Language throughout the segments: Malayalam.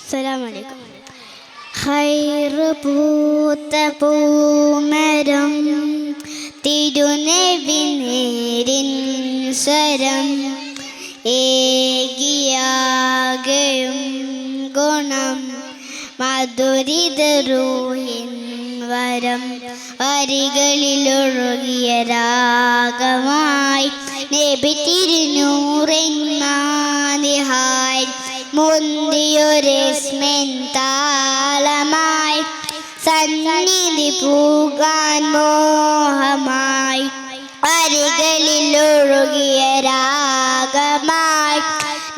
അസ്സലാമലൈക്കും. ഖൈറ് പൂത്ത പൂമരം തിരുനബി നേരിൻ സ്വരം ഏകിയാകയും ഗുണം മധുരിത റൂഹിൻ വരം വരികളിലൊഴുകിയ രാഗമായി നബി തിരുനൂറിൻ മാതിഹായി മുന്തിയൊരിസ്മിൻ താളമായി സന്നിധി പൂകാൻ മോഹമായി വരികളിലൊഴുകിയ രാഗമായി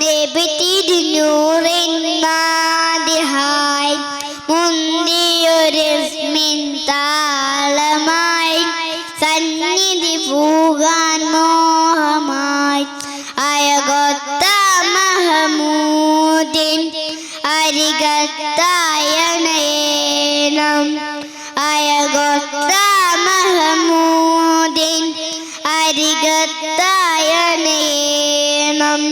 നബി തിരുനൂറിൻ മാതിഹായി മുന്തിയൊരിസ്മിൻ താളമായി സന്നിധി പൂകാൻ മോഹമായി അയകൊത്ത മഹമൂദിൻ അരികത്തായണേനം അയകൊത്ത മഹമൂദിൻ അരികത്തായണേനം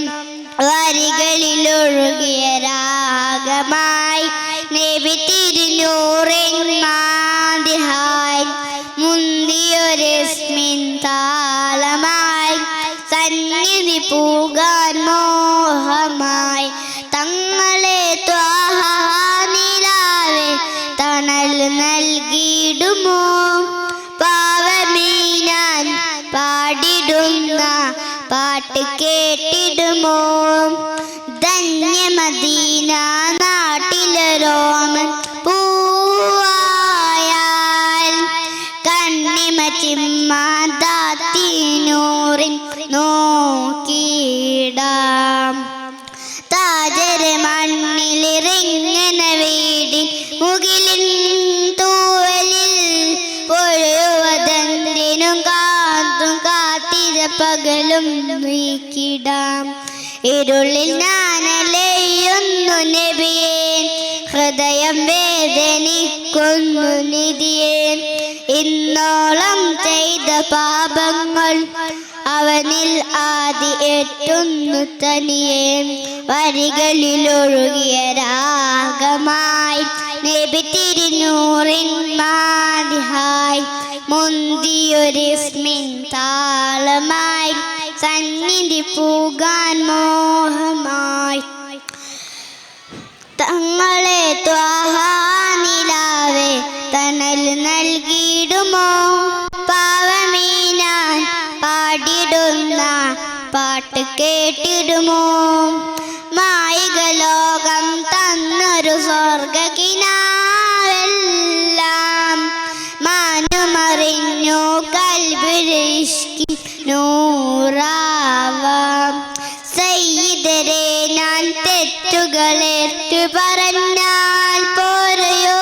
വരികളിലൊഴുകിയ രാഗമായി നബി തിരുനൂറിൻ മാതിഹായി മുന്തിയൊരിസ്മിൻ താളമായി സന്നിധി പൂകാൻ മോഹമായി തങ്ങളെ ത്വാഹ നിലാവേ തണൽ നൽകിയിടുമോ പാവമീനാൻ പാടിടുന്ന പാട്ട് കേട്ടിടുമോ ധന്യമദീന നാട്ടിലൊരോമൻ പൂവായാൽ കണ്ണിമ ചിമ്മാതാത്തിനൂറിൻ നോക്കിയിടാം താജര് മണ്ണിലിറിങ്ങന വീടിൻ മുകിലിൻ തൂവലിൽ പൊഴുവതെന്തിനും കാത്തും കാത്തിര പകലും നീക്കിടാം ഇരുളിൽ ഞാനലയുന്നു നബിയേ ഹൃദയം വേദനിക്കുന്നു നിധിയേ ഇന്നോളം ചെയ്ത പാപങ്ങൾ അവനിൽ ആദി എത്തുന്നു തനിയേ വരികളിലൊഴുകിയ രാഗമായി നബി തിരുനൂറിൻ മാതിഹായി മുന്തിയൊരിസ്മിൻ താളമായി സന്നിധി പൂകാൻ മോഹമായി തങ്ങളെ ത്വാഹ നിലാവേ തണൽ നൽകിയിടുമോ പാവമീനാൻ പാടിടുന്ന പാട്ട് കേട്ടിടുമോ മായിക ലോകം തന്നൊരു സ്വർഗകിനാവെല്ലാം മാനുമറിഞ്ഞു കൽബിരിഷ്കി നൂറാവാം സയ്യിദരെ ഞാൻ തെറ്റുകളേറ്റു പറഞ്ഞാൽ പോരയോ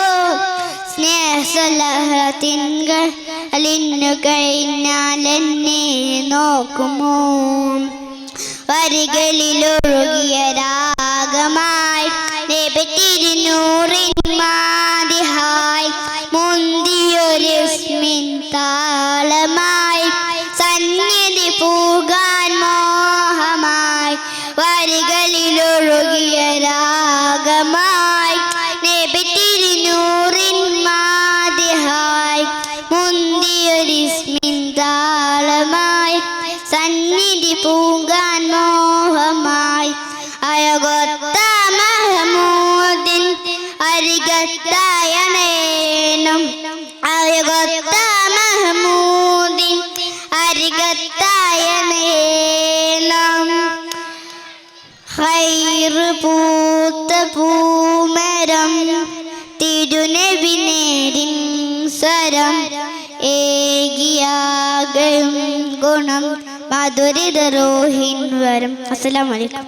സ്നേഹസലഹത്തിൻകൾ അലിന്നു കഴിഞ്ഞാൽ എന്നെ നോക്കുമോ വരികളിലൊഴുകിയ രാഗമായി നബി തിരുനൂറിൻ മാതിഹായി മുന്തിയൊരിസ്മിൻ താളമായി സന്നിധി പൂകാൻ മോഹമായി വരികളിലൊഴുകിയ രാഗമായി നബി തിരുനൂറിൻ മാതിഹായി മുന്തിയൊരിസ്മിൻ താളമായി സന്നിധി പൂകാൻ മോഹമായി അയകൊത്ത മഹമൂദിൻ അരികത്തായണേനം അയകൊത്ത മഹമൂദിൻ അരികത്തായണേനം ഖൈറ് പൂത്ത പൂമരം തിരുനബി നേരിൻ സ്വരം ഏകിയാകയും ഗുണം മധുരിത റൂഹിൻ വരം. അസ്സലാമു അലൈക്കും.